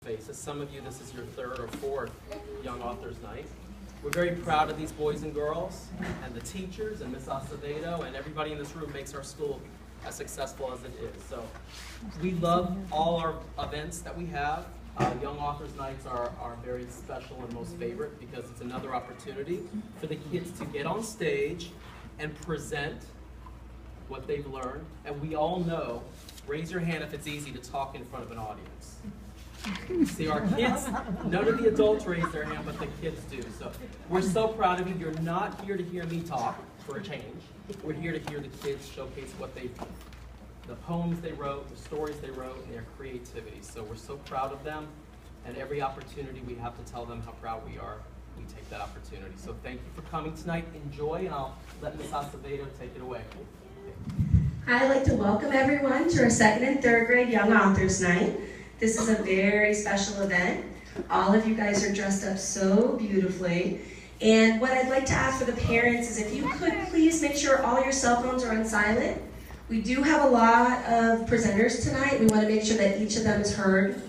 faces. Some of you, this is your third or fourth Young Authors Night. We're very proud of these boys and girls, and the teachers, and Miss Acevedo, and everybody in this room makes our school as successful as it is. So we love all our events that we have. Young Authors Nights are very special and most favorite because it's another opportunity for the kids to get on stage and present what they've learned. And we all know, raise your hand if it's easy to talk in front of an audience. See, our kids, none of the adults raise their hand, but the kids do. So we're so proud of you. You're not here to hear me talk for a change. We're here to hear the kids showcase what they've done. The poems they wrote, the stories they wrote, and their creativity. So we're so proud of them, and every opportunity we have to tell them how proud we are, we take that opportunity. So thank you for coming tonight. Enjoy, and I'll let Ms. Acevedo take it away. I'd like to welcome everyone to our second and third grade Young Authors Night. This is a very special event. All of you guys are dressed up so beautifully. And what I'd like to ask for the parents is if you could please make sure all your cell phones are on silent. We do have a lot of presenters tonight. We want to make sure that each of them is heard.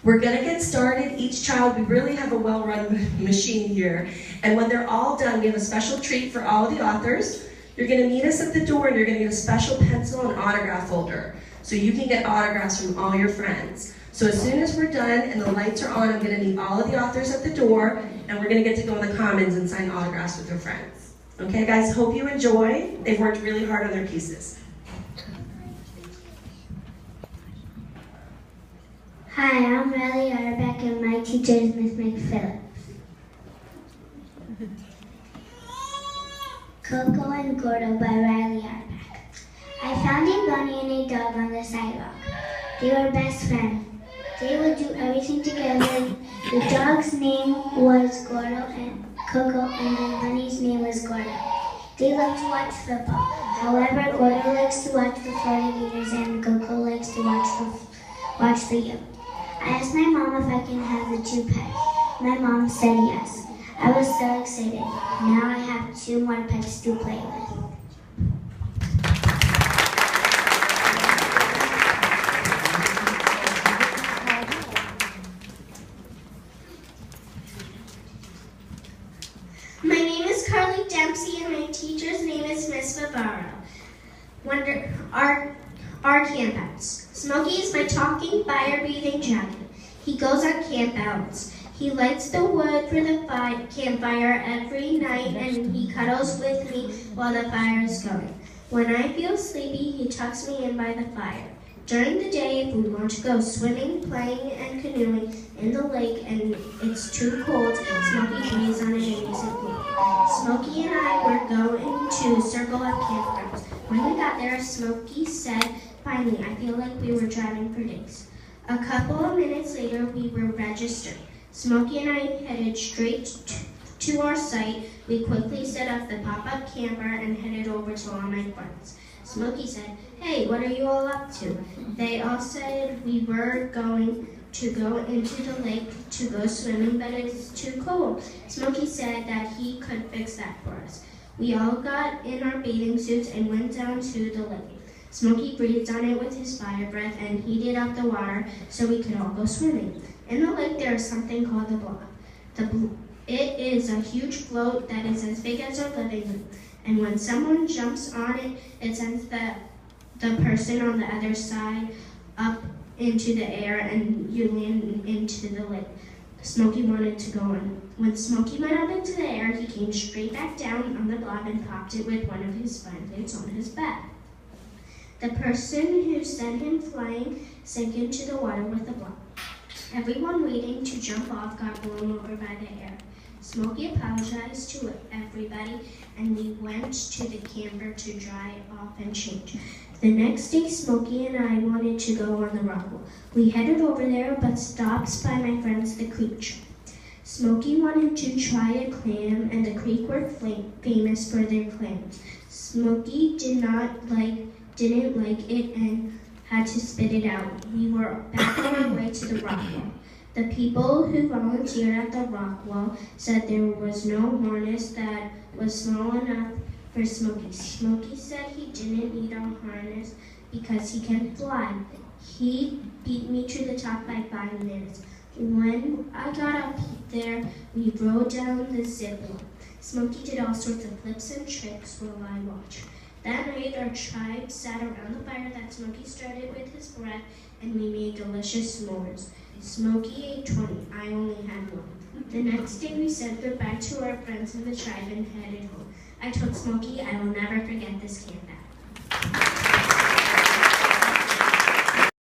We're going to get started. Each child, we really have a well-run machine here. And when they're all done, we have a special treat for all of the authors. You're going to meet us at the door, and you're going to get a special pencil and autograph folder, so you can get autographs from all your friends. So as soon as we're done and the lights are on, I'm going to meet all of the authors at the door, and we're going to get to go in the commons and sign autographs with their friends. Okay, guys, hope you enjoy. They've worked really hard on their pieces. Hi, I'm Riley Arbeck, and my teacher is Miss McPhillips. Coco and Gordo by Riley Arbeck. I found a bunny and a dog on the sidewalk. They were best friends. They would do everything together. The dog's name was Gordo and Coco, and the bunny's name was Gordo. They loved to watch football. However, Gordo likes to watch the Florida Gators, and Coco likes to watch the U. I asked my mom if I can have the two pets. My mom said yes. I was so excited. Now I have two more pets to play with. My name is Carly Dempsey, and my teacher's name is Miss Navarro. Our campouts. Smokey is my talking, fire-breathing dragon. He goes on campouts. He lights the wood for the campfire every night, and he cuddles with me while the fire is going. When I feel sleepy, he tucks me in by the fire. During the day, if we want to go swimming, playing, and canoeing in the lake and it's too cold, Smokey plays on an innocent pool. Smokey and I were going to circle up campgrounds. When we got there, Smokey said, "Finally, I feel like we were driving for days." A couple of minutes later, we were registered. Smokey and I headed straight to our site. We quickly set up the pop-up camper and headed over to all my friends. Smokey said, "Hey, what are you all up to?" They all said we were going to go into the lake to go swimming, but it's too cold. Smokey said that he could fix that for us. We all got in our bathing suits and went down to the lake. Smokey breathed on it with his fire breath and heated up the water so we could all go swimming. In the lake, there is something called the blob. It is a huge float that is as big as our living room. And when someone jumps on it, it sends the person on the other side up into the air, and you land into the lake. Smokey wanted to go on. When Smokey went up into the air, he came straight back down on the blob and popped it with one of his fun plates on his back. The person who sent him flying sank into the water with the blob. Everyone waiting to jump off got blown over by the air. Smokey apologized to everybody, and we went to the camper to dry off and change. The next day, Smokey and I wanted to go on the rock wall. We headed over there, but stopped by my friends, the creek. Smokey wanted to try a clam, and the creek were famous for their clams. Smokey didn't like it and had to spit it out. We were back on our way to the rock wall. The people who volunteered at the rock wall said there was no harness that was small enough for Smokey. Smokey said he didn't need a harness because he can fly. He beat me to the top by 5 minutes. When I got up there, we rode down the zip line. Smokey did all sorts of flips and tricks while I watched. That night, our tribe sat around the fire that Smokey started with his breath, and we made delicious s'mores. Smokey ate 20. I only had 1. The next day, we said goodbye to our friends in the tribe and headed home. I told Smokey I will never forget this camp out.